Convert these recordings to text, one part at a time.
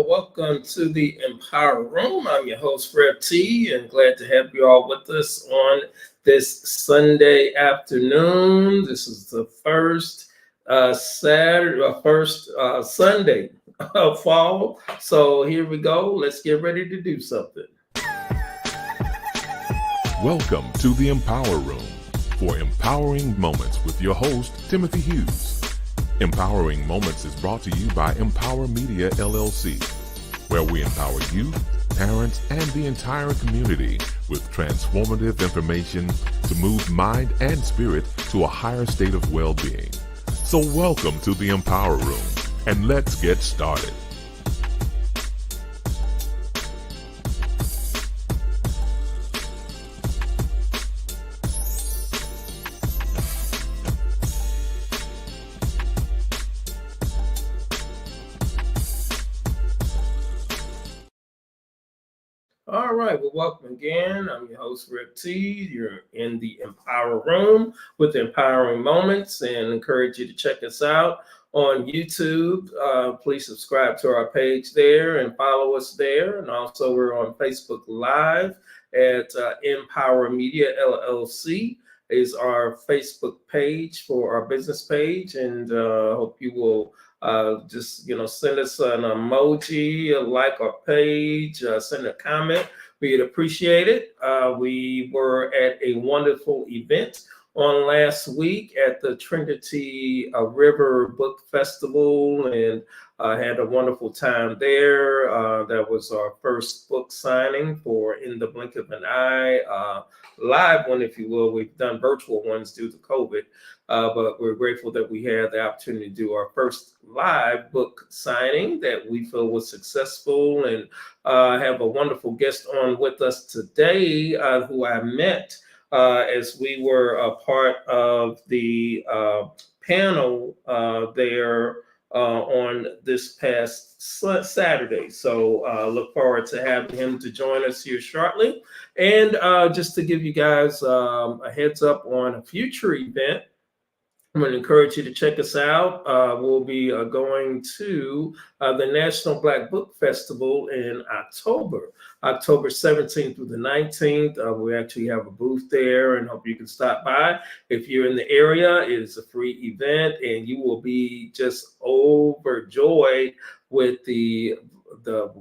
Welcome to the Empower Room. I'm your host, Fred T, and glad to have you all with us on this Sunday afternoon. This is the first Sunday of fall. So here we go. Let's get ready to do something. Welcome to the Empower Room for Empowering Moments with your host, Timothy Hughes. Empowering Moments is brought to you by Empower Media, LLC, where we empower you, parents, and the entire community with transformative information to move mind and spirit to a higher state of well-being. So welcome to the Empower Room, and let's get started. All right, well, welcome again. I'm your host, Rick T. You're in the Empower Room with Empowering Moments, and encourage you to check us out on YouTube. Please subscribe to our page there and follow us there. And also, we're on Facebook Live at Empower Media LLC is our Facebook page for our business page, and hope you will just send us an emoji, like our page, send a comment. We'd appreciate it. We were at a wonderful event on last week at the Trinity River Book Festival, and had a wonderful time there. That was our first book signing for In the Blink of an Eye, live one, if you will. We've done virtual ones due to COVID, but we're grateful that we had the opportunity to do our first live book signing that we feel was successful, and have a wonderful guest on with us today, who I met as we were a part of the panel there on this past Saturday. So look forward to having him to join us here shortly. And just to give you guys a heads up on a future event, I'm going to encourage you to check us out. We'll be going to the National Black Book Festival in October 17th through the 19th. We actually have a booth there, and hope you can stop by. If you're in the area, it is a free event, and you will be just overjoyed with the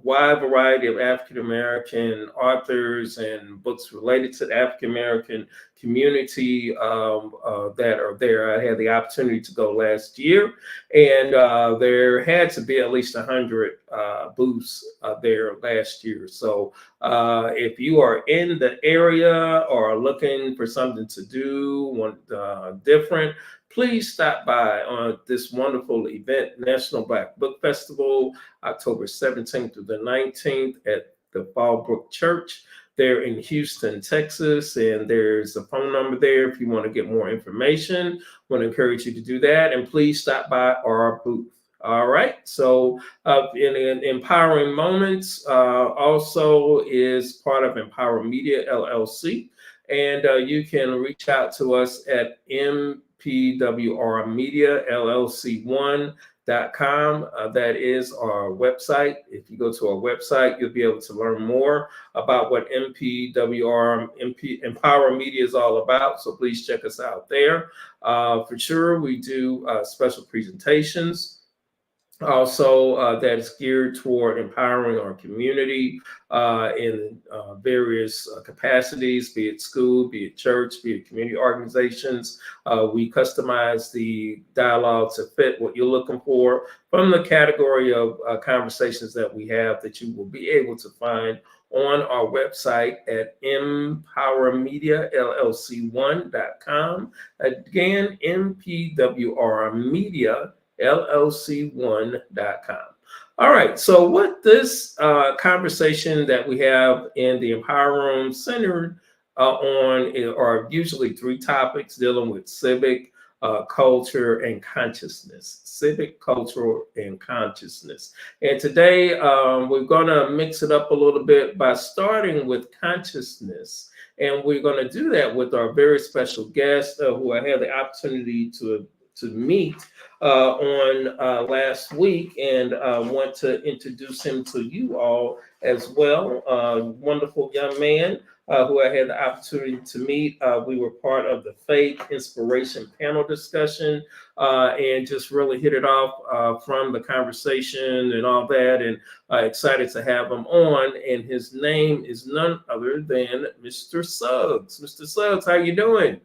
wide variety of African-American authors and books related to the African-American community that are there. I had the opportunity to go last year, and there had to be at least 100 booths there last year. So if you are in the area or are looking for something to do, want different, please stop by on this wonderful event, National Black Book Festival, October 17th through the 19th at the Fallbrook Church there in Houston, Texas. And there's a phone number there if you want to get more information. I want to encourage you to do that. And please stop by our booth. All right. So in Empowering Moments also is part of Empower Media, LLC. And you can reach out to us at MPWR'ing Media LLC1.com. That is our website. If you go to our website, you'll be able to learn more about what Empower Media is all about. So please check us out there. For sure, we do special presentations. Also, that is geared toward empowering our community in various capacities, be it school, be it church, be it community organizations. We customize the dialogue to fit what you're looking for from the category of conversations that we have that you will be able to find on our website at empowermediallc1.com. Again, MPWRmedia LLC1.com. All right, so what this conversation that we have in the Empower Room centered on are usually three topics dealing with civic, culture, and consciousness. Civic, cultural, and consciousness. And today we're going to mix it up a little bit by starting with consciousness. And we're going to do that with our very special guest who I had the opportunity to to meet on last week, and want to introduce him to you all as well. Wonderful young man who I had the opportunity to meet. We were part of the Faith Inspiration panel discussion, and just really hit it off from the conversation and all that. And excited to have him on. And his name is none other than Mr. Suggs. Mr. Suggs, how you doing?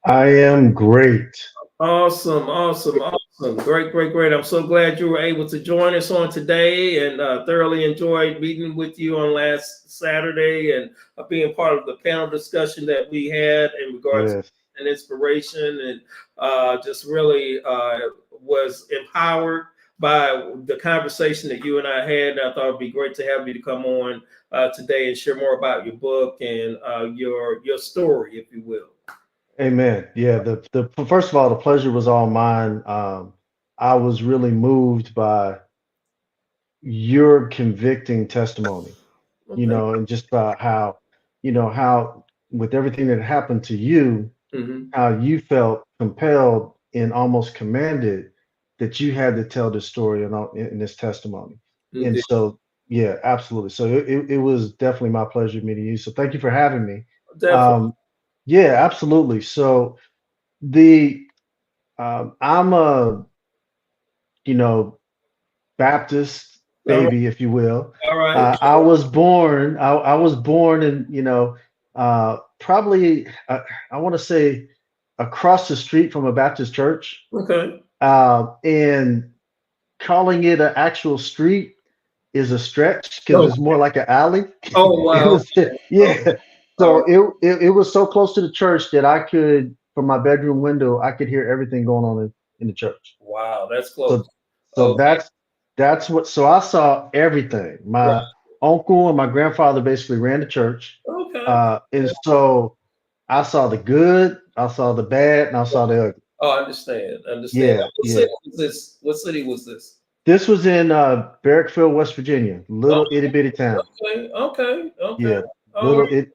I am great. Awesome, awesome, awesome. Great, great, great. I'm so glad you were able to join us on today, and thoroughly enjoyed meeting with you on last Saturday, and being part of the panel discussion that we had in regards Yes. to an inspiration, and just really was empowered by the conversation that you and I had. And I thought it'd be great to have you to come on today and share more about your book and your story, if you will. Amen. Yeah. The first of all, the pleasure was all mine. I was really moved by your convicting testimony, Okay. and just about how, how with everything that happened to you, Mm-hmm. how you felt compelled and almost commanded that you had to tell this story in this testimony. And Indeed. so, yeah, absolutely. So it was definitely my pleasure meeting you. So thank you for having me. Definitely. Um, yeah, absolutely. So the I'm a you know Baptist All right. baby, if you will. All right. I was born in probably I want to say across the street from a Baptist church, Okay. and calling it an actual street is a stretch because Oh, it's more like an alley. oh It wow. was, yeah. All So right. it was so close to the church that I could, from my bedroom window, I could hear everything going on in the church. Wow, that's close. So so Okay. that's what. So I saw everything. Right. My uncle and my grandfather basically ran the church, Okay. and so I saw the good, I saw the bad, and I saw the ugly. Oh, I understand. Understand. Yeah, What yeah. city was this? What city was this? This was in Barrackville, West Virginia, Oh, little itty bitty town. okay. Okay. Okay. Yeah, All little right. it.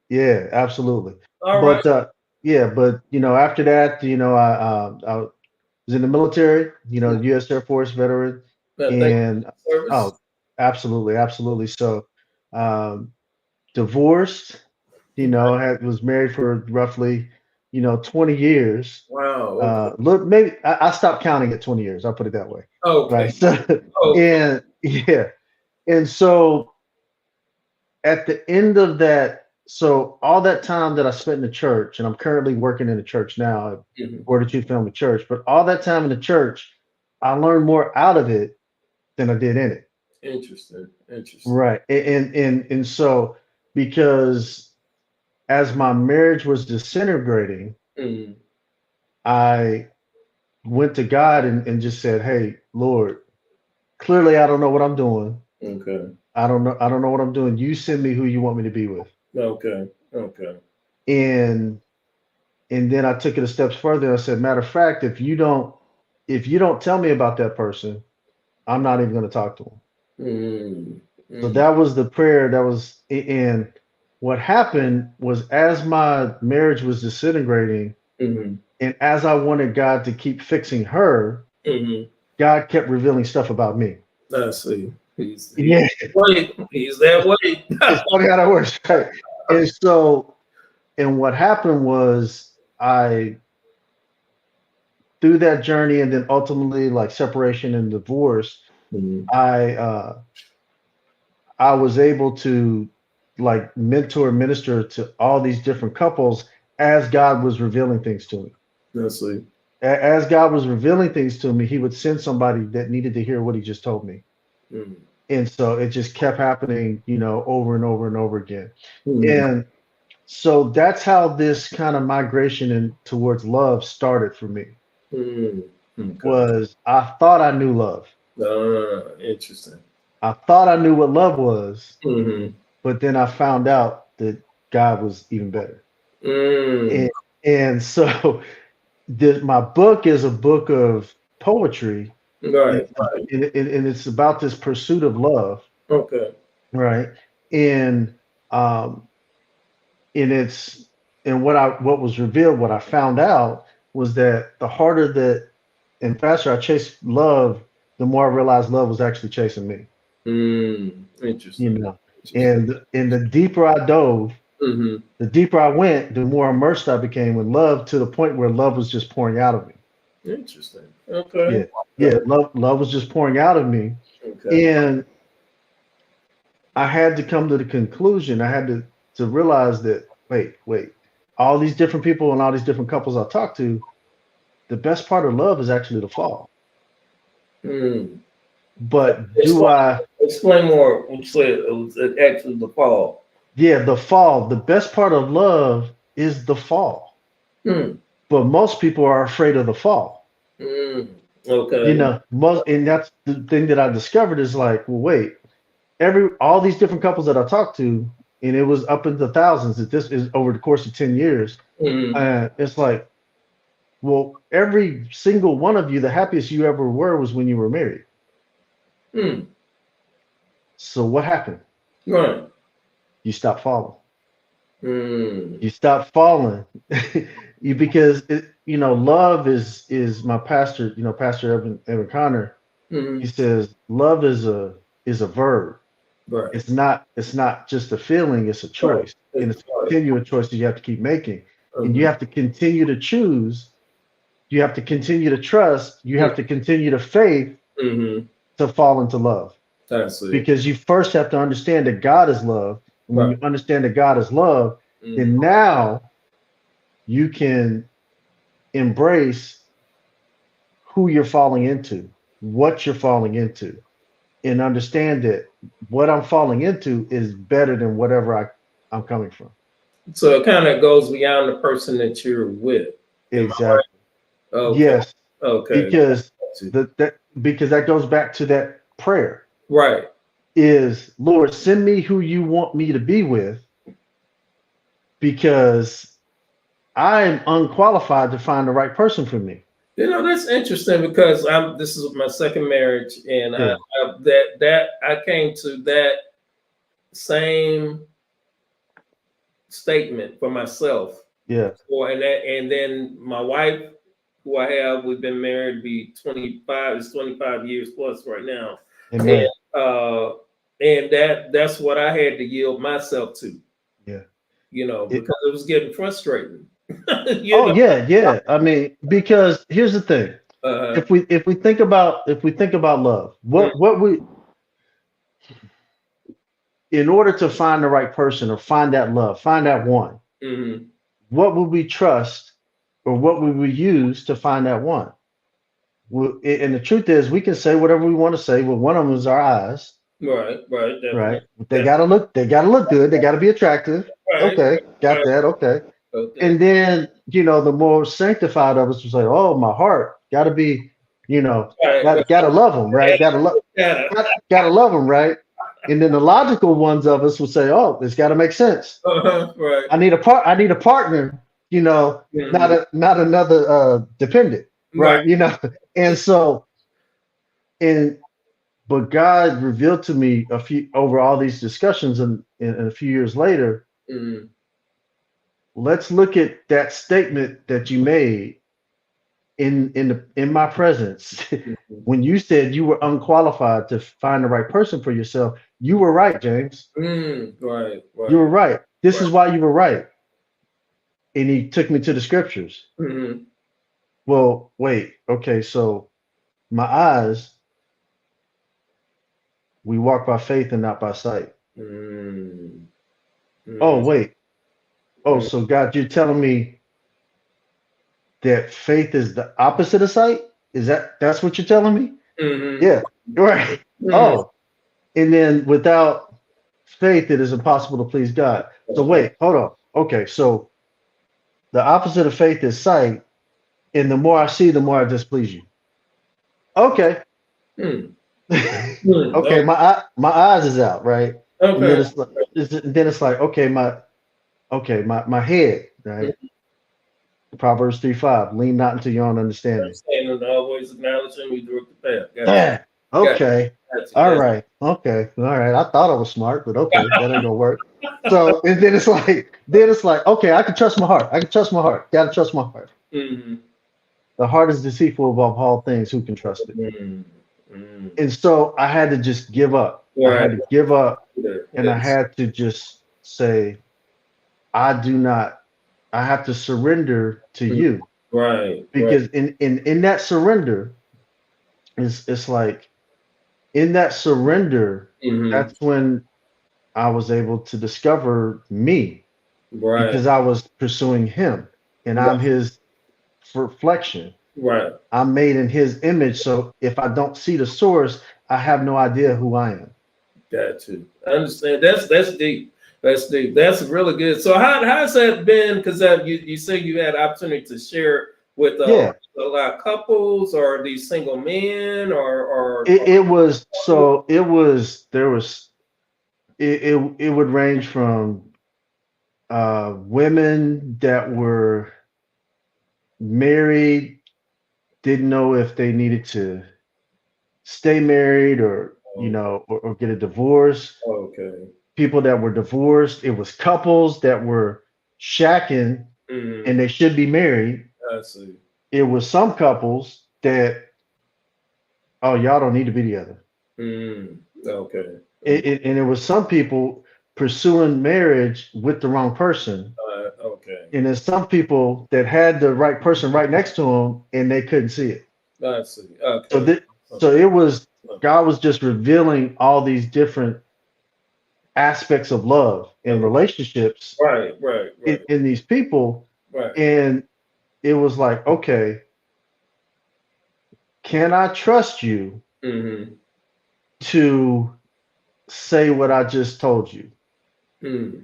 Yeah, absolutely. All right. But yeah, but after that, I was in the military. U.S. Air Force veteran, Well, thank and you for your service. oh, absolutely, absolutely. So, um, divorced. Was married for roughly 20 years. Wow. Okay. Look, maybe I stopped counting at 20 years. I'll put it that way. Right. Okay. So, Okay. and yeah, and so at the end of that, so all that time that I spent in the church, and I'm currently working in the church now at Mhm. Fortitude Family Church, but all that time in the church, I learned more out of it than I did in it. Interesting. Interesting. Right. And so because as my marriage was disintegrating, Mm. I went to God and just said, "Hey, Lord, clearly I don't know what I'm doing. Okay. I don't know what I'm doing. You send me who you want me to be with." Okay. Okay. And and then I took it a step further. I said, matter of fact, if you don't tell me about that person, I'm not even going to talk to them. Mm. So Mm. that was the prayer. And what happened was as my marriage was disintegrating, Mm. and as I wanted God to keep fixing her, Mm. God kept revealing stuff about me. I see. He's Yeah, that way. He's that way. it's funny how that works, right? And so, and what happened was I through that journey, and then ultimately like separation and divorce, Mhm. I I was able to like mentor and minister to all these different couples as God was revealing things to me. I see. As God was revealing things to me, He would send somebody that needed to hear what He just told me. Mm. And so it just kept happening, over and over and over again. Mm. And so that's how this kind of migration towards love started for me. Mm. Okay. Was I thought I knew love. Interesting. I thought I knew what love was, Mm-hmm. but then I found out that God was even better. Mm. And, and so my book is a book of poetry, and, Right. Right. and it's about this pursuit of love, Okay. right? And um, and it's and what was revealed, what I found out was that the harder that and faster I chased love, the more I realized love was actually chasing me. You Interesting. know, Interesting. and the deeper I dove, Mm-hmm. the deeper I went, the more immersed I became with love to the point where love was just pouring out of me. Interesting. Okay. Yeah, yeah, love was just pouring out of me, Okay. and I had to come to the conclusion. I had to realize that wait, all these different people and all these different couples I talk to, the best part of love is actually the fall. Mm. But do Explain, I? explain more. When you said it was actually the fall. Yeah, the fall. The best part of love is the fall. Mm. But most people are afraid of the fall. Mm. You Okay. know, most, and that's the thing that I discovered is like, well, wait, all these different couples that I talked to, and it was up into thousands. That this is over the course of 10 years. Mm. It's like, well, every single one of you, the happiest you ever were was when you were married. Mm. So what happened? Right. You stopped falling. Mm. You stopped falling. You because love is my pastor. You know, Pastor Evan Connor. He Mm. says love is a verb. Right. It's not just a feeling. It's a Right. choice, and It's it's a right. continual choice that you have to keep making, and you Mm-hmm. have to continue to choose. You have to continue to trust. You have to continue to faith Mm-hmm. to fall into love. I see. Because you first have to understand that God is love. And when Right. you understand that God is love, Mm-hmm. then now you can embrace who you're falling into, what you're falling into, and understand that what I'm falling into is better than whatever I'm coming from. So it kind of goes beyond the person that you're with. Am I right? Exactly. Okay. Yes, Okay. because that goes back to that prayer Right. is Lord, send me who you want me to be with because I'm unqualified to find the right person for me. That's interesting because this is my second marriage, and Yeah, I came to that same statement for myself. yeah, And then my wife, who I have, we've been married to be 25, it's 25 years plus right now. And amen. that's what I had to yield myself to, Yeah. because it was getting frustrating. you Oh know. yeah, yeah. I mean, because here's the thing. Uh, If we think about love, what we in order to find the right person or find that love, find that one, mm-hmm. what would we trust or what would we use to find that one? Well, and the truth is, we can say whatever we want to say. Well, one of them is our eyes, Right, definitely. right? They gotta look good. They gotta be attractive. Right, Okay, got right. that. Okay. Okay. And then, the more sanctified of us was like, oh, my heart gotta be, Right. gotta love them, right? Yeah. Gotta love them, right? And then the logical ones of us would say, oh, it's gotta make sense. Right. I need a partner, Mhm. not another dependent, Right. right? And so, and but God revealed to me over all these discussions and a few years later, Mhm. let's look at that statement that you made in my presence when you said you were unqualified to find the right person for yourself. You were right, James. Right, You were right, right. This right. is why you were right. And he took me to the scriptures. Mhm. Well, wait, okay, so my eyes, we walk by faith and not by sight. Mm. Oh, Mm. wait. Oh, Mm. so God, you're telling me that faith is the opposite of sight? That's what you're telling me? Mhm. Yeah, right. Mm. Oh, and then without faith, it is impossible to please God. So wait, hold on. Okay, so the opposite of faith is sight, and the more I see, the more I displease you. Okay. Mm. Mm. Okay, my eyes is out, right? And then Okay. it's like my head, right? Mm. Proverbs 3:5, lean not into your own understanding. Understanding, always acknowledging we direct the path. Yeah. Got Okay. All you. right. Okay. All right. I thought I was smart, but okay, that ain't gonna work. So and then it's like, okay, I can trust my heart. I can trust my heart. Gotta trust my heart. Mhm. the heart is deceitful above all things. Who can trust it? Mm, mm. And so I had to just give up. I Right. had to give up, and I Yes. had to just say, I do not. I have to surrender to Mm. you, Right. Right. because in that surrender, it's like in that surrender, Hmm. that's when I was able to discover me, Right. because I was pursuing him, and I'm his reflection. Right. I'm made in his image. So if I don't see the source, I have no idea who I am. Got you. I understand. That's deep. That's deep. That's really good. So how's that been? Because you say you had opportunity to share with Yeah. a lot of couples, or these single men, It was, so it was, there was, it would range from women that were married, didn't know if they needed to stay married, or or get a divorce. okay. People that were divorced. It was couples that were shacking Mm, and they should be married. I see. It was some couples that, oh, y'all don't need to be together. Okay. And it was some people pursuing marriage with the wrong person. Okay. And there's some people that had the right person right next to them and they couldn't see it. I see. So Okay. that, so it was, God was just revealing all these different aspects of love and relationships Right. Right. Right. in these people. Right. And it was like, okay, can I trust you Mm-hmm. to say what I just told you? Mm,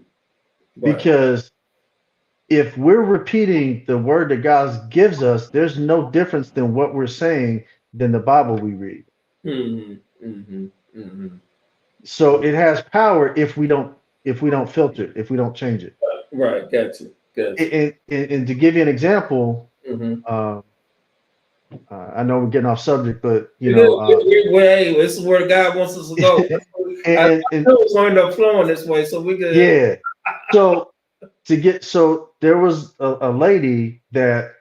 right. Because if we're repeating the word that God gives us, there's no difference than what we're saying than the Bible we read. Mm-hmm. Mm-hmm. Mm-hmm. So it has power if we don't filter it, if we don't change it. Right. Got you. Got you. And to give you an example, Mm-hmm. uh, I know we're getting off subject, but Way, this is where God wants us to go. I and know it's going to end up flowing this way, so we could. yeah. So so there was a lady that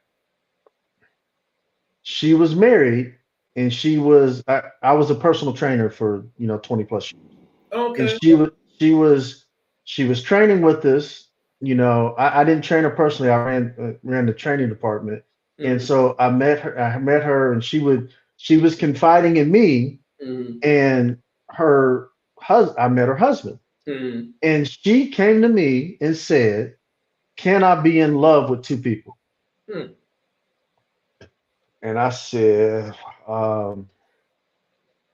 she was married, and I was a personal trainer for 20 plus years. And Okay. she was she was training with us. I didn't train her personally. I ran the training department. And Mm-hmm. so I met her, and she was confiding in me, Mm-hmm. and her husband I met her husband. Mm-hmm. And she came to me and said, can I be in love with two people? Mm-hmm. And um,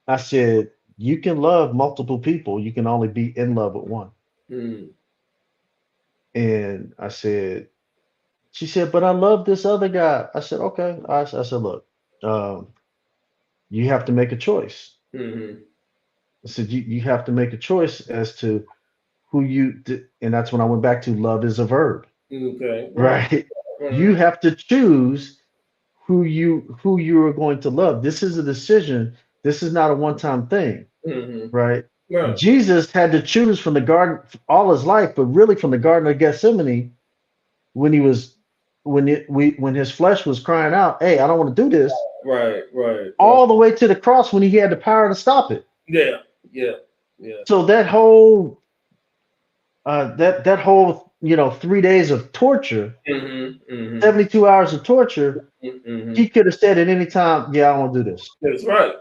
I said, you can love multiple people. You can only be in love with one. Mm-hmm. And she said, but I love this other guy. I said, okay. I said, look, um, you have to make a choice. Mm-hmm. I said, you have to make a choice as to and that's when I went back to love is a verb, Okay. Right. right? Right. You have to choose who you are going to love. This is a decision. This is not a one-time thing, Mm-hmm. right? Right. Jesus had to choose from the garden all his life, but really from the Garden of Gethsemane, when he was when his flesh was crying out, "Hey, I don't want to do this," Right. Right. Right. all the way to the cross when he had the power to stop it. Yeah. Yeah. Yeah. So that whole that whole 3 days of torture, Mm-hmm. Mm-hmm. 72 hours of torture, Mm-hmm. he could have said at any time, "Yeah, I don't want to do this." That's right.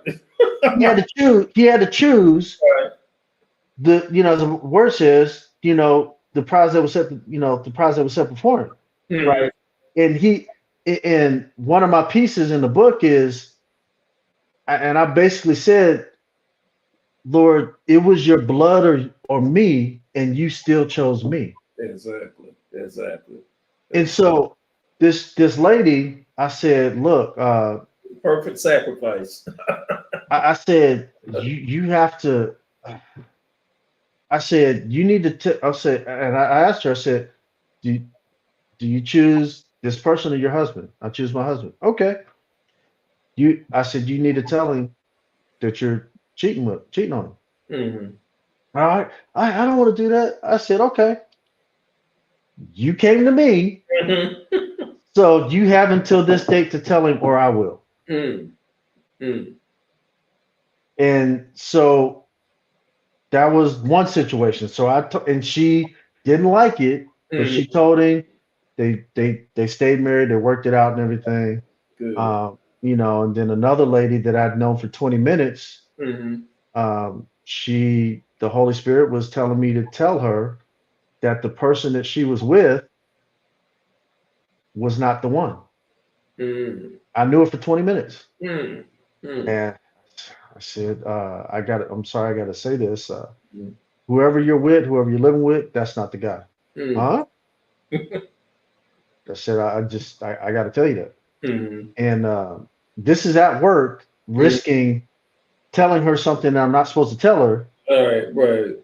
He had to choose. He had to choose Right. the word says, the prize that was set, the prize that was set before him, Mm-hmm. right? And and one of my pieces in the book is, and I basically said, Lord, it was your blood or me, and you still chose me. Exactly. Exactly. And That's so this lady, I said, look, perfect sacrifice. I said, you have to. I said, you need to. I said, and I asked her. I said, do do you choose this person or your husband? I choose my husband. Okay. I said, you need to tell him that you're cheating on him. Mm-hmm. All right. I don't want to do that. I said, okay. You came to me, Mm-hmm. So you have until this date to tell him, or I will. Mm, mm, And so that was one situation. So and she didn't like it, but mm. she told him. They stayed married. They worked it out and everything. Good. And then another lady that I'd known for 20 minutes, Mm-hmm. the Holy Spirit was telling me to tell her that the person that she was with was not the one. Mm, I knew it for 20 minutes. mm, mm, And I said, I'm sorry, I got to say this. mm, Whoever you're with, whoever you're living with, that's not the guy. mm, Huh? I said, I got to tell you that. mm, And this is at work, mm. risking telling her something that I'm not supposed to tell her, All right, right.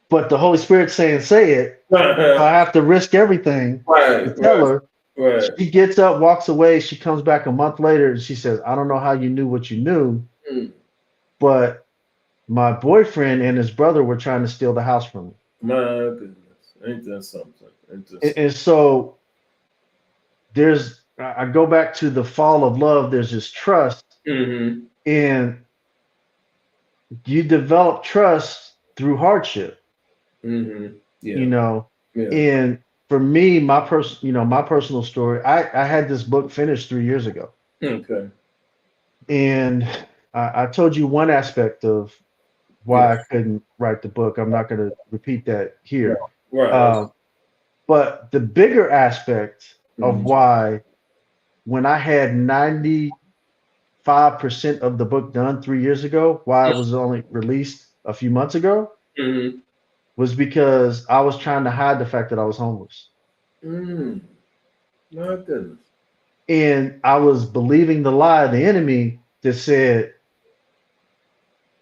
but the Holy Spirit saying, say it. So I have to risk everything to Right, tell her. right. She gets up, walks away. She comes back a month later and she says, I don't know how you knew what you knew, Mm. but my boyfriend and his brother were trying to steal the house from me. My goodness. Ain't that something? Ain't that something? And so I go back to the fall of love. There's this trust, Mm-hmm. and you develop trust through hardship, Mm-hmm. Yeah. Yeah. And for me, my personal story, I had this book finished 3 years ago. Okay. And I told you one aspect of why I couldn't write the book. I'm not going to repeat that here. Right. But the bigger aspect of Mhm. why, when I had 95% of the book done 3 years ago, why it was only released a few months ago, Mm-hmm. was because I was trying to hide the fact that I was homeless. Mm. My goodness. And I was believing the lie of the enemy that said,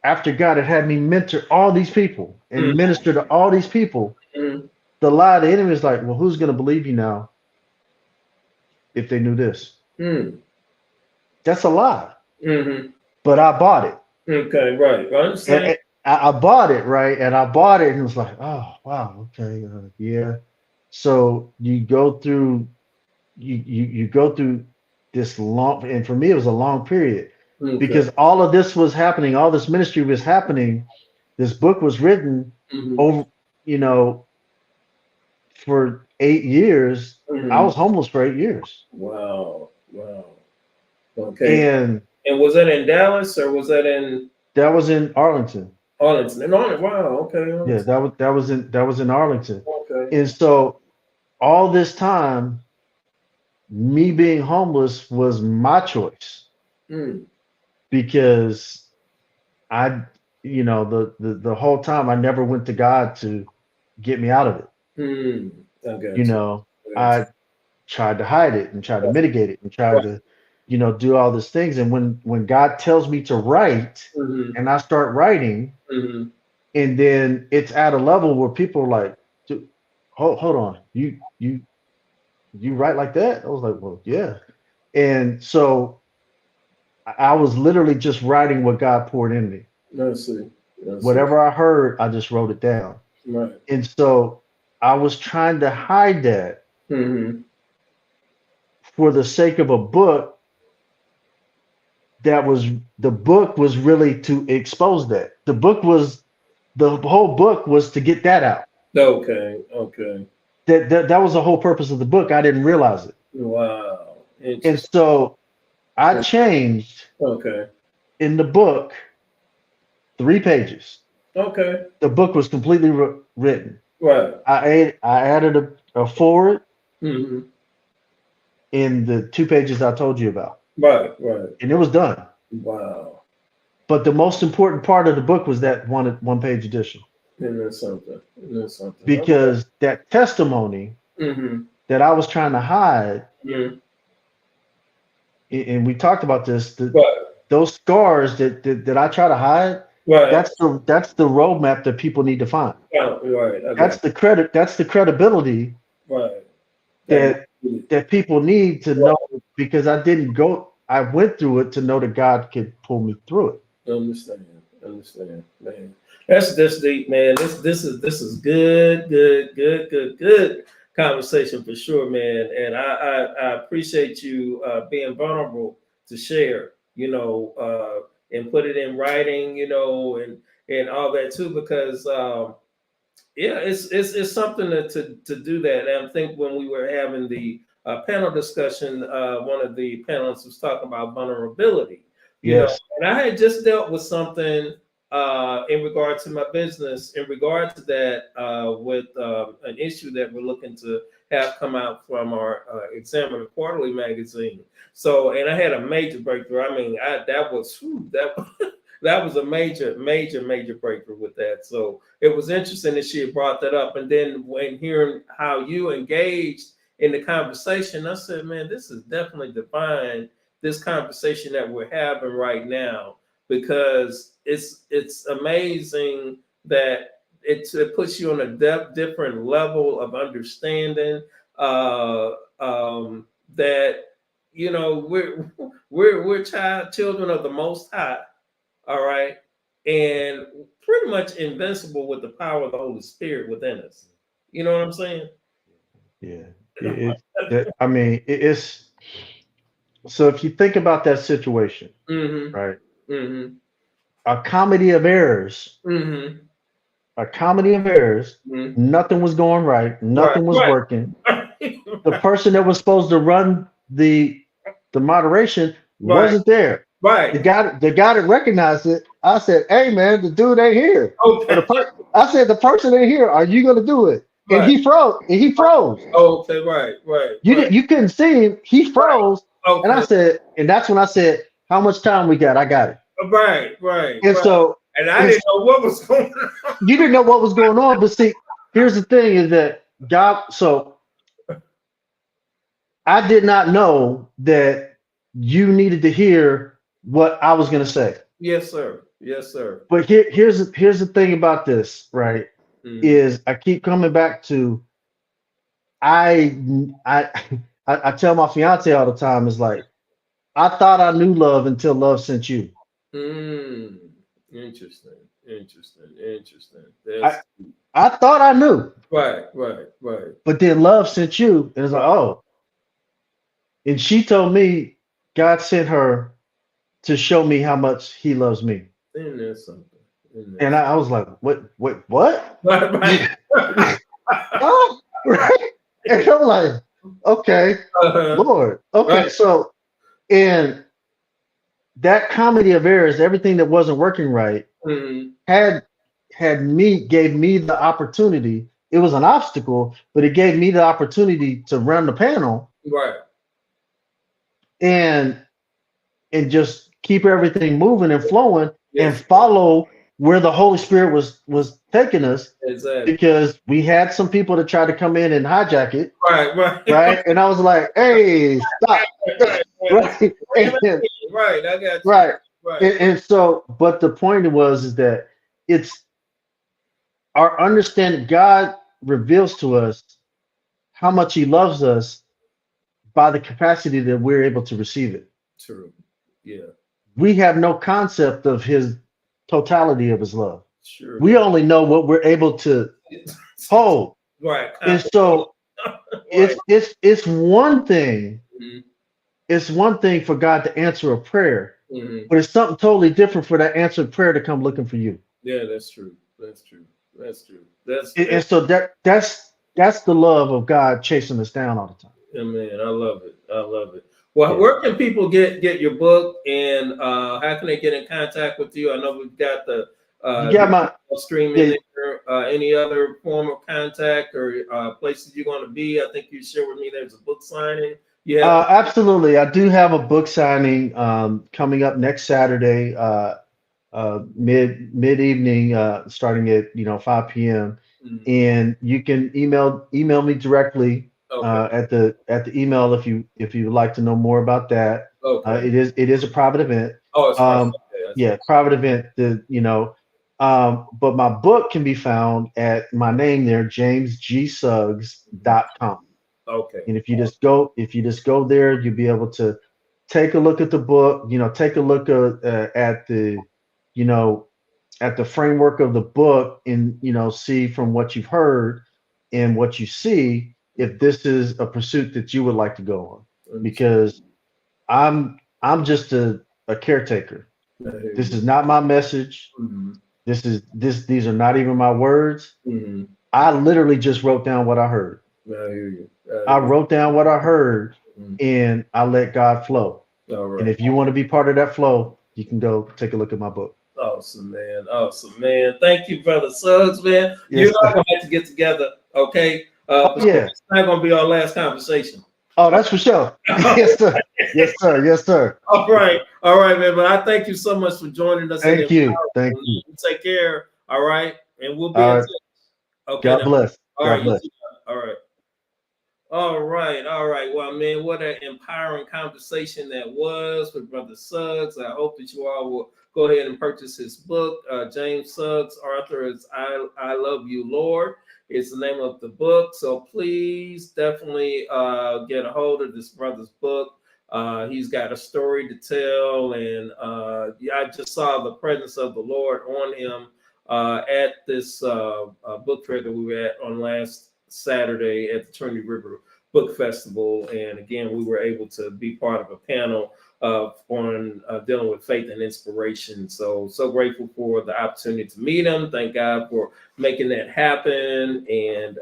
after God had me mentor all these people and minister to all these people, Mm-hmm. the lie of the enemy is like, well, who's going to believe you now if they knew this? Mm. That's a lie. Mm-hmm. But I bought it. Okay, right. I understand. And I bought it, right? And I bought it and it was like, oh, wow, okay, yeah. So you go through this long, and for me, it was a long period Okay. because all of this was happening, all this ministry was happening. This book was written Mm-hmm. over, for 8 years. Mm-hmm. I was homeless for 8 years. Wow. Wow. Okay. And And was that in Dallas or was that in that was in Arlington. Arlington? In Arlington. Wow. Okay. Yeah, that was in Arlington. Okay. And so all this time, me being homeless was my choice Mm. because the whole time I never went to God to get me out of it. Mm. Okay. I tried to hide it and tried to mitigate it and tried to, do all these things. And when God tells me to write Mm-hmm. and I start writing, Mm-hmm. and then it's at a level where people are like, hold on, you write like that? I was like, well, yeah. And so I was literally just writing what God poured in me. Let's see. Whatever I heard, I just wrote it down. Right. And so I was trying to hide that Mm-hmm. for the sake of a book the book was really to expose that. The whole book was to get that out. Okay. Okay. That was the whole purpose of the book. I didn't realize it. Wow. And so I changed Okay. in the book 3 pages. Okay. The book was completely written. Right. I added a forward Mm-hmm. in the 2 pages I told you about. Right. Right. And it was done. Wow. But the most important part of the book was that one page edition. Isn't that something? Because that testimony Mm-hmm. that I was trying to hide, Mm-hmm. and we talked about this, Right. those scars that I try to hide, Right. that's the roadmap that people need to find. Yeah, right. Okay. That's the credibility Right. that people need to know, because I went through it to know that God could pull me through it. Understand, man. That's this deep, man. This is good. conversation for sure, man. And I appreciate you being vulnerable to share, and put it in writing, and all that too, because yeah, it's something to do that. And I think when we were having the panel discussion, one of the panelists was talking about vulnerability, Yes. and I had just dealt with something in regard to my business, in regard to that, with an issue that we're looking to have come out from our Examiner Quarterly magazine. So, and I had a major breakthrough. I mean, that was that was a major breakthrough with that. So it was interesting that she had brought that up. And then when hearing how you engaged in the conversation, I said, man, this is definitely divine, this conversation that we're having right now, because it's amazing that it puts you on a different level of understanding, that we're children of the Most High, all right, and pretty much invincible with the power of the Holy Spirit within us. You know what I'm saying? Yeah. I mean, it's so if you think about that situation, Mm-hmm. right? Mm-hmm. A comedy of errors, Mm-hmm. a comedy of errors. Mm-hmm. Nothing was going right. Right. Nothing was Right. working. The person that was supposed to run the moderation Right. wasn't there. The Right. guy that recognized it, I said, "Hey man, the dude ain't here." Or Okay. I said, "The person ain't here. Are you gonna do it?" And Right. he froze. And he froze. Okay. Right. Right. Right. You couldn't see him. He Right. froze. And I Okay. said, and that's when I said, "How much time we got?" I got it. Right. Right. And Right. so And I it's didn't know what was going on. you didn't know what was going on, but see, here's the thing: is that God. So I did not know that you needed to hear what I was going to say. Yes, sir. Yes, sir. But here's the thing about this, right? Mm-hmm. Is I keep coming back to I I I tell my fiance all the time is like I thought I knew love until love sent you. Mm. Interesting. Interesting. Interesting. I That's I thought I knew, right. Right. Right. but then love sent you, and it's like Right. oh, and she told me God sent her to show me how much He loves me, Then there's something. Then and there's I was like, what? right. Right. Oh, right? And I'm like, okay, Uh-huh. Lord. Okay, Right. so in that comedy of errors, everything that wasn't working right Mm-hmm. had gave me the opportunity. It was an obstacle, but it gave me the opportunity to run the panel Right. and just keep everything moving and flowing and Yes. follow where the Holy Spirit was taking us Exactly. because we had some people that tried to come in and hijack it, Right. Right. right? And I was like, hey, stop. Right. Right. Right. And, Right. I got you. right. Right. And so, but the point was is that it's our understanding. God reveals to us how much He loves us by the capacity that we're able to receive it. True. Yeah. We have no concept of His totality of His love. Sure. We only know what we're able to hold. Right. And so Right. it's one thing. Mm-hmm. It's one thing for God to answer a prayer, Mm-hmm. but it's something totally different for that answered prayer to come looking for you. Yeah, that's true. That's true. That's true. That's And so that's the love of God chasing us down all the time. yeah, man. I love it. I love it. Well, Yeah. where can people get your book, and how can they get in contact with you? I know we've got the You got my streaming yeah, there. Any other form of contact or places you're going to be? I think you shared with me there's a book signing. Yeah. absolutely. I do have a book signing coming up next Saturday, mid evening, starting at 5 p.m. Mhm. And you can email me directly Okay. at the email if you would like to know more about that. Okay. It is a private event. Oh, it's fine. Um, Okay. yeah, private event. But my book can be found at my name there, jamesgsuggs.com. Okay. And if you just go there, you'll be able to take a look at the book. Take a look at the you know at the framework of the book and see from what you've heard and what you see if this is a pursuit that you would like to go on, because I'm just a caretaker. This is not my message. Mm-hmm. These are not even my words. Mm-hmm. I literally just wrote down what I heard. I hear you. I wrote down what I heard Mm-hmm. and I let God flow. All right. And if you want to be part of that flow, you can go take a look at my book. Awesome, man. Awesome, man. Thank you, Brother Suggs, man. Yes, You're not sir. going to have to get together, okay? Oh, yeah. It's not going to be our last conversation. Oh, that's for sure. Yes, sir. Yes, sir. Yes, sir. All right, man. But I thank you so much for joining us. Thank you. Thank you. Take care. All right, and we'll be All in right. touch. Okay. God bless. All God right. bless. All right. All right. Well, man, what an empowering conversation that was with Brother Suggs. I hope that you all will go ahead and purchase his book. James Suggs, author is I Love You, Lord. It's the name of the book. So please definitely get a hold of this brother's book. He's got a story to tell. And I just saw the presence of the Lord on him at this book fair that we were at on last Saturday at the Trinity River Book Festival. And again, we were able to be part of a panel on dealing with faith and inspiration. So grateful for the opportunity to meet him. Thank God for making that happen. And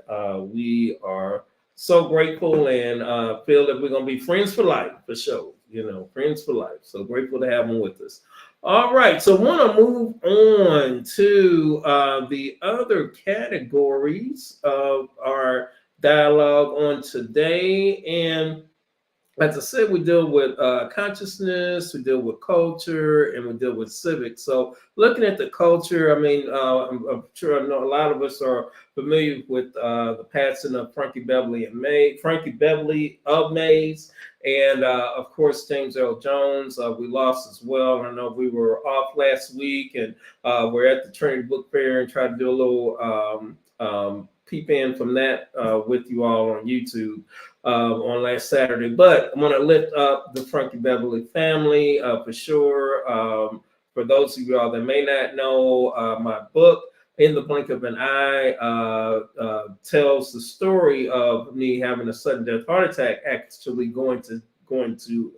we are so grateful and feel that we're going to be friends for life, for sure. Friends for life. So grateful to have him with us. All right, so I want to move on to the other categories of our dialogue on today. And as I said, we deal with consciousness, we deal with culture, and we deal with civics. So looking at the culture, I mean, I'm sure I know a lot of us are familiar with the passing of Frankie Beverly of Mays, and of course, James Earl Jones, we lost as well. I know we were off last week, and we're at the Trinity Book Fair and tried to do a little peep in from that with you all on YouTube on last Saturday. But I want to lift up the Frankie Beverly family for sure. For those of you all that may not know, my book, In the Blink of an Eye, tells the story of me having a sudden death heart attack, actually going to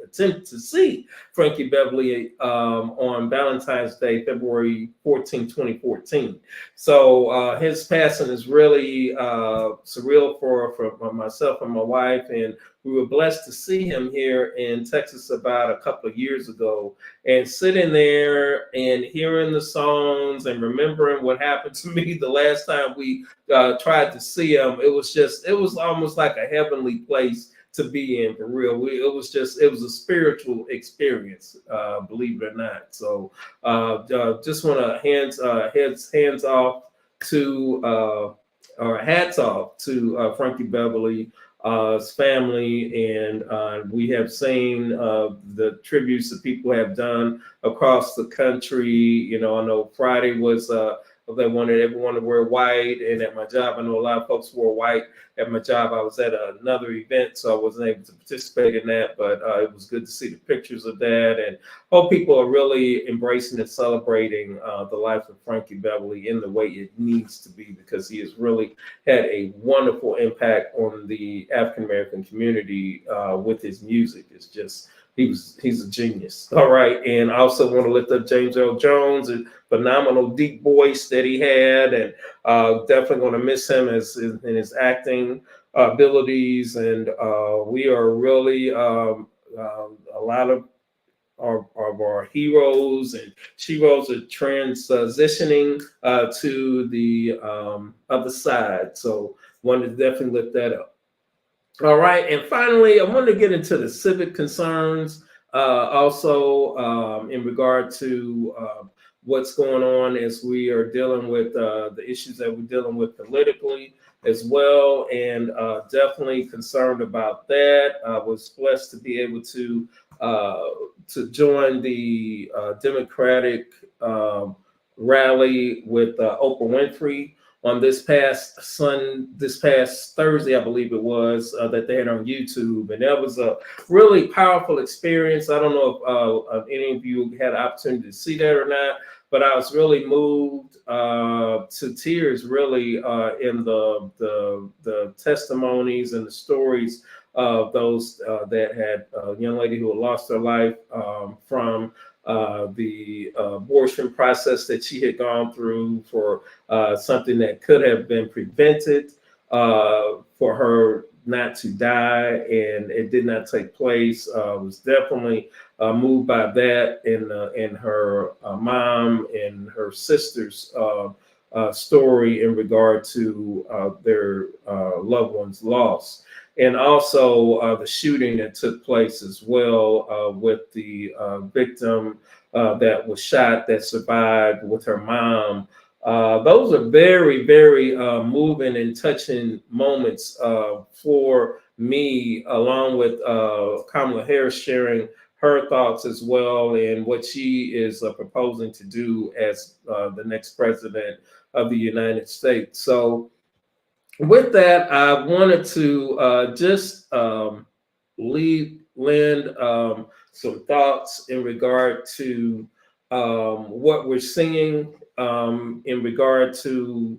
attempt to see Frankie Beverly on Valentine's Day, February 14, 2014. So his passing is really surreal for myself and my wife, and we were blessed to see him here in Texas about a couple of years ago, and sitting there and hearing the songs and remembering what happened to me the last time we tried to see him. It was almost like a heavenly place to be in, for real. It was a spiritual experience, believe it or not. So just want to hands off to or hats off to Frankie Beverly, his family, and we have seen the tributes that people have done across the country. I know Friday was they wanted everyone to wear white, and at my job, I know a lot of folks wore white. At my job, I was at another event, so I wasn't able to participate in that, but it was good to see the pictures of that, and hope people are really embracing and celebrating the life of Frankie Beverly in the way it needs to be, because he has really had a wonderful impact on the African American community with his music. It's just, he's a genius. All right, and I also want to lift up James Earl Jones, a phenomenal deep voice that he had, and definitely going to miss him in his acting abilities. And we are really a lot of our heroes and sheroes are transitioning to the other side. So wanted to definitely lift that up. All right, and finally, I want to get into the civic concerns also in regard to what's going on as we are dealing with the issues that we're dealing with politically as well, and definitely concerned about that. I was blessed to be able to join the Democratic rally with Oprah Winfrey on this past Thursday, I believe it was, that they had on YouTube, and that was a really powerful experience. I don't know if any of you had the opportunity to see that or not, but I was really moved to tears, really, in the testimonies and the stories of those that had a young lady who had lost her life from the abortion process that she had gone through, for something that could have been prevented, for her not to die, and it did not take place. Was definitely moved by that, and her mom and her sister's story in regard to their loved one's loss. And also the shooting that took place as well, with the victim that was shot, that survived, with her mom. Those are very, very moving and touching moments for me, along with Kamala Harris sharing her thoughts as well, and what she is proposing to do as the next president of the United States. So with that, I wanted to just lend some thoughts in regard to what we're seeing in regard to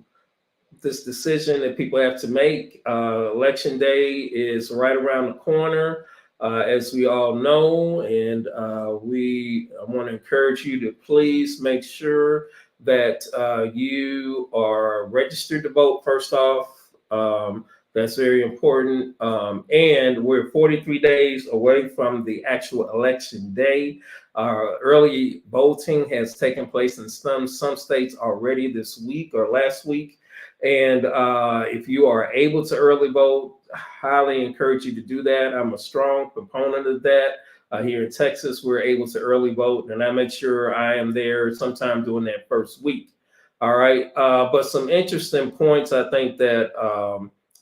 this decision that people have to make. Election day is right around the corner, as we all know, and we want to encourage you to please make sure that you are registered to vote first off. That's very important. And we're 43 days away from the actual election day. Early voting has taken place in some states already this week or last week. And if you are able to early vote, I highly encourage you to do that. I'm a strong proponent of that. Here in Texas, we're able to early vote, and I make sure I am there sometime during that first week. All right. But some interesting points, I think, that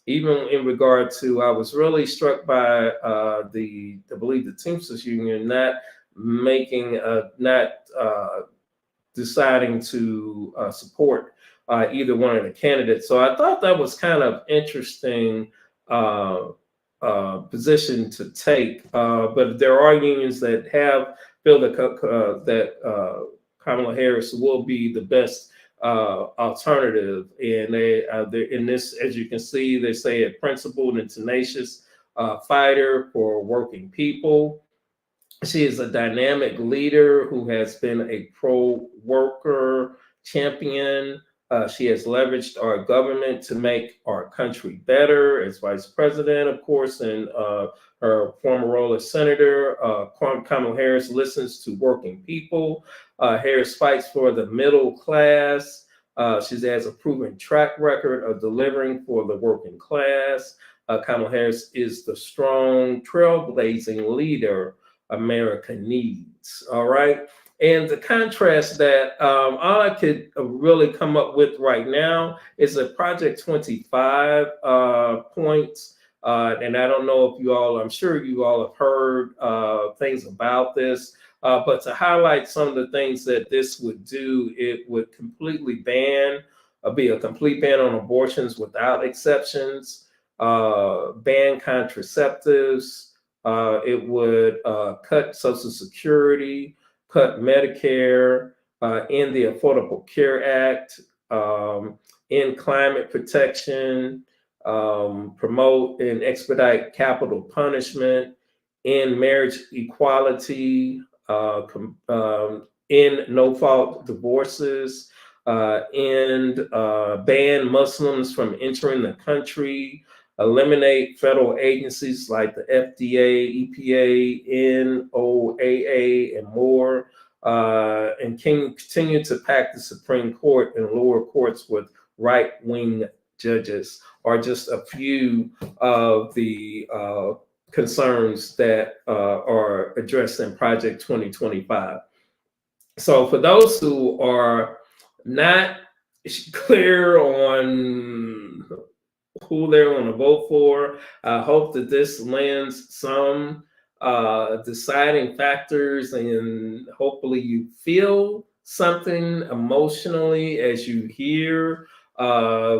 even in regard to, I was really struck by I believe the Teamsters Union not deciding to support either one of the candidates. So I thought that was kind of interesting position to take. But there are unions that have feel that Kamala Harris will be the best alternative, and they're in this, as you can see, they say a principled and tenacious fighter for working people. She is a dynamic leader who has been a pro-worker champion. She has leveraged our government to make our country better as vice president, of course, and her former role as senator. Kamala Harris listens to working people. Harris fights for the middle class. She has a proven track record of delivering for the working class. Kamala Harris is the strong, trailblazing leader America needs. All right. And to contrast that, all I could really come up with right now is a Project 25 points. And I don't know if you all, I'm sure you all have heard things about this, but to highlight some of the things that this would do, it would completely be a complete ban on abortions without exceptions, ban contraceptives. It would cut Social Security, cut Medicare, in the Affordable Care Act, in climate protection, promote and expedite capital punishment, in marriage equality, in no-fault divorces, and ban Muslims from entering the country, eliminate federal agencies like the FDA, EPA, NOAA, and more, and can continue to pack the Supreme Court and lower courts with right-wing judges, are just a few of the concerns that are addressed in Project 2025. So for those who are not clear on who they're going to vote for, I hope that this lends some deciding factors, and hopefully you feel something emotionally as you hear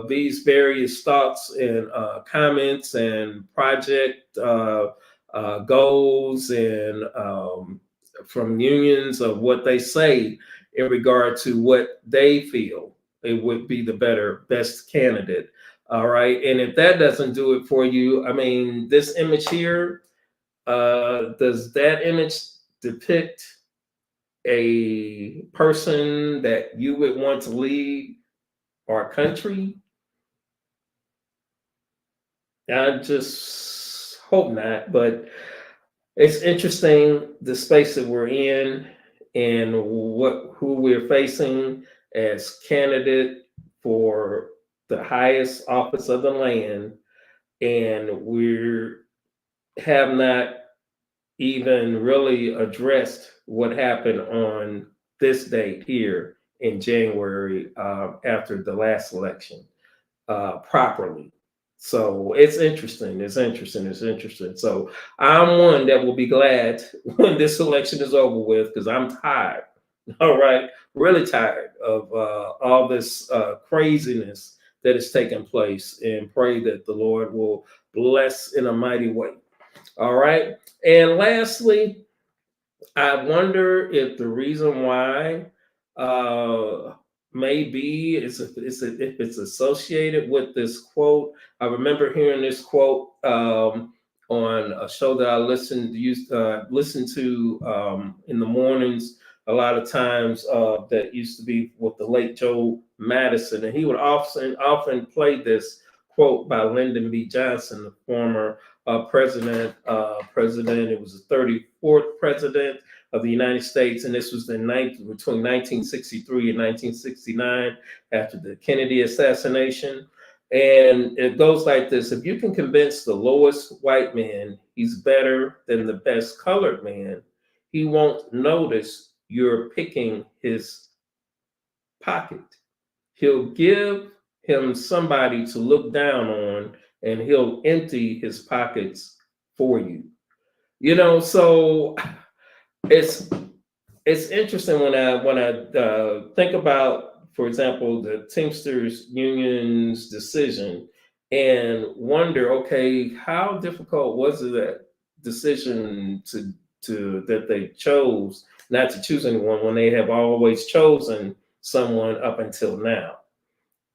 these various thoughts and comments and project goals and from unions of what they say in regard to what they feel it would be the best candidate. All right. And if that doesn't do it for you, I mean, this image here, does that image depict a person that you would want to lead our country? I just hope not, but it's interesting the space that we're in and who we're facing as candidate for the highest office of the land, and we have not even really addressed what happened on this date here in January after the last election properly. So it's interesting. It's interesting. It's interesting. So I'm one that will be glad when this election is over with because I'm tired. All right, really tired of all this craziness that is taking place, and pray that the Lord will bless in a mighty way. All right, and lastly, I wonder if the reason why maybe if it's associated with this quote. I remember hearing this quote on a show that I listen to in the mornings a lot of times. That used to be with the late Joe Madison, and he would often play this quote by Lyndon B. Johnson, the former president. It was the 34th president of the United States, and this was between 1963 and 1969 after the Kennedy assassination. And it goes like this: if you can convince the lowest white man he's better than the best colored man, he won't notice you're picking his pocket. He'll give him somebody to look down on, and he'll empty his pockets for you. So it's interesting when I think about, for example, the Teamsters Union's decision, and wonder, okay, how difficult was it that decision to that they chose not to choose anyone when they have always chosen someone up until now?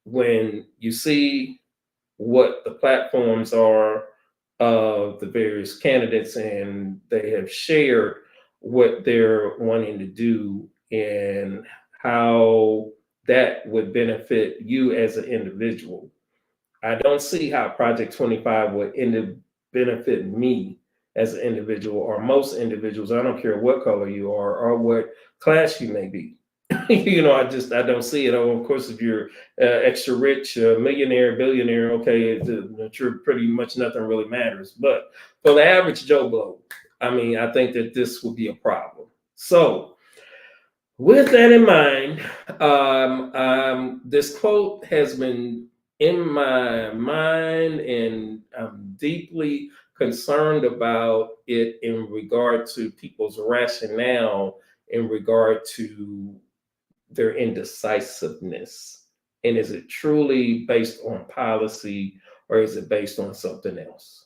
When you see what the platforms are of the various candidates, and they have shared what they're wanting to do and how that would benefit you as an individual. I don't see how Project 25 would benefit me as an individual, or most individuals. I don't care what color you are or what class you may be. I don't see it. Oh, of course, if you're extra rich, millionaire, billionaire, okay, sure, pretty much nothing really matters. But for the average Joe Blow, I mean, I think that this will be a problem. So, with that in mind, this quote has been in my mind, and I'm deeply concerned about it in regard to people's rationale in regard to their indecisiveness. And is it truly based on policy, or is it based on something else?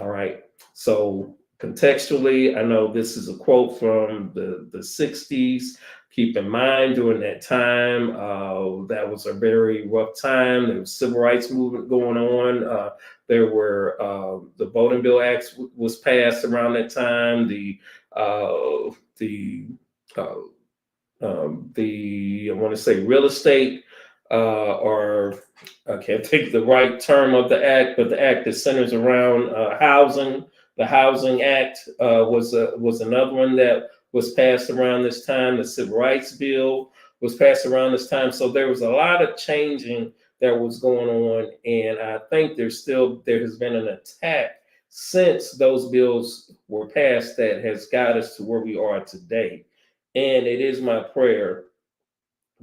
All right. So contextually, I know this is a quote from the 60s. Keep in mind, during that time, that was a very rough time. There was civil rights movement going on. There were the Voting Bill Act was passed around that time. I want to say real estate, or I can't think the right term of the act, but the act that centers around housing. The Housing Act was another one that was passed around this time. The Civil Rights Bill was passed around this time. So there was a lot of changing that was going on, and I think there has been an attack since those bills were passed that has got us to where we are today. And it is my prayer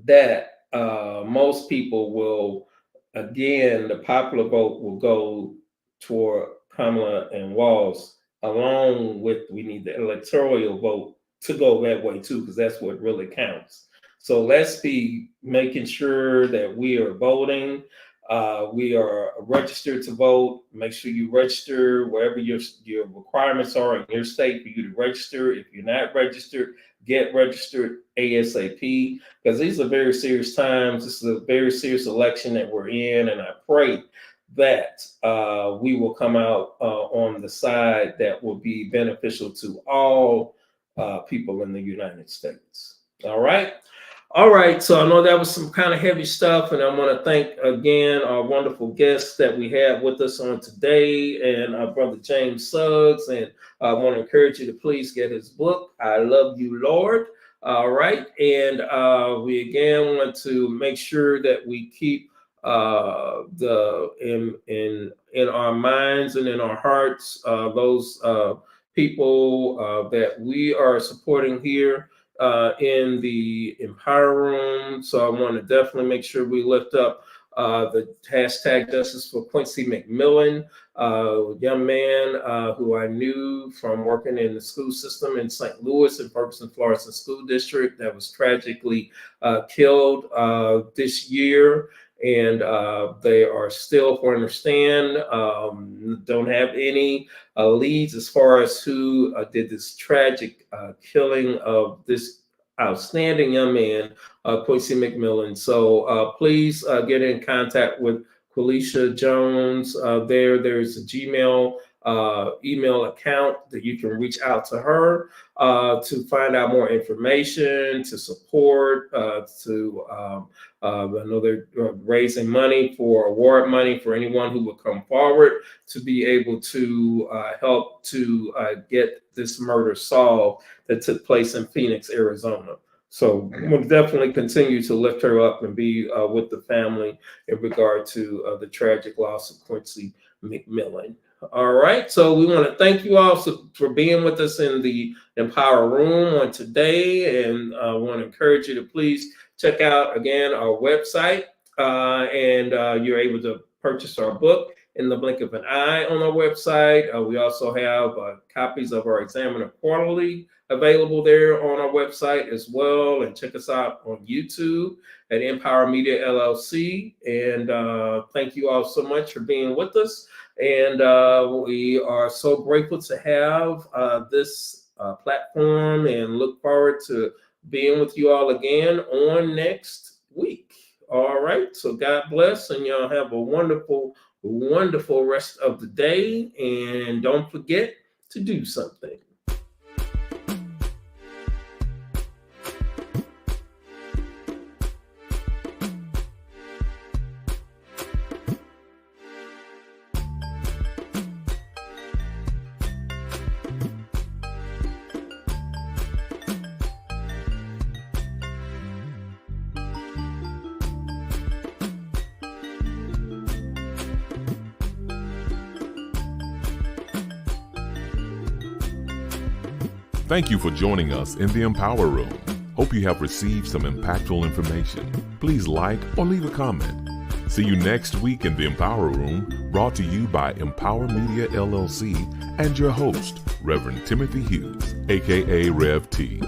that most people will, again, the popular vote will go toward Kamala and Walz, along with we need the electoral vote to go that way too, because that's what really counts. So let's be making sure that we are voting. We are registered to vote. Make sure you register wherever your requirements are in your state for you to register. If you're not registered, get registered ASAP, because these are very serious times. This is a very serious election that we're in, and I pray that we will come out on the side that will be beneficial to all people in the United States. All right. All right, so I know that was some kind of heavy stuff, and I want to thank again our wonderful guests that we have with us on today, and our brother James Suggs. And I want to encourage you to please get his book, I Love You, Lord. All right, and we again want to make sure that we keep in our minds and in our hearts those people that we are supporting here in the Empower Room. So I want to definitely make sure we lift up the hashtag Justice for Quincy McMillan, young man who I knew from working in the school system in St. Louis and Ferguson Florissant School District that was tragically killed this year. And they are still, if I understand, don't have any leads as far as who did this tragic killing of this outstanding young man, Quincy McMillan. So please get in contact with Qualisha Jones. There's a Gmail email account that you can reach out to her to find out more information, to support, I know they're raising money for award money for anyone who will come forward to be able to help to get this murder solved that took place in Phoenix, Arizona. So we'll definitely continue to lift her up and be with the family in regard to the tragic loss of Quincy McMillan. All right, so we want to thank you all for being with us in the Empower Room on today, and I want to encourage you to please check out again our website, and you're able to purchase our book in the blink of an eye on our website. We also have copies of our Examiner Quarterly available there on our website as well, and check us out on YouTube at Empower Media LLC. And thank you all so much for being with us. And we are so grateful to have this platform, and look forward to being with you all again on next week. All right, so God bless, and y'all have a wonderful, wonderful rest of the day, and don't forget to do something. Thank you for joining us in the Empower Room. Hope you have received some impactful information. Please like or leave a comment. See you next week in the Empower Room, brought to you by Empower Media LLC and your host, Reverend Timothy Hughes, aka Rev T.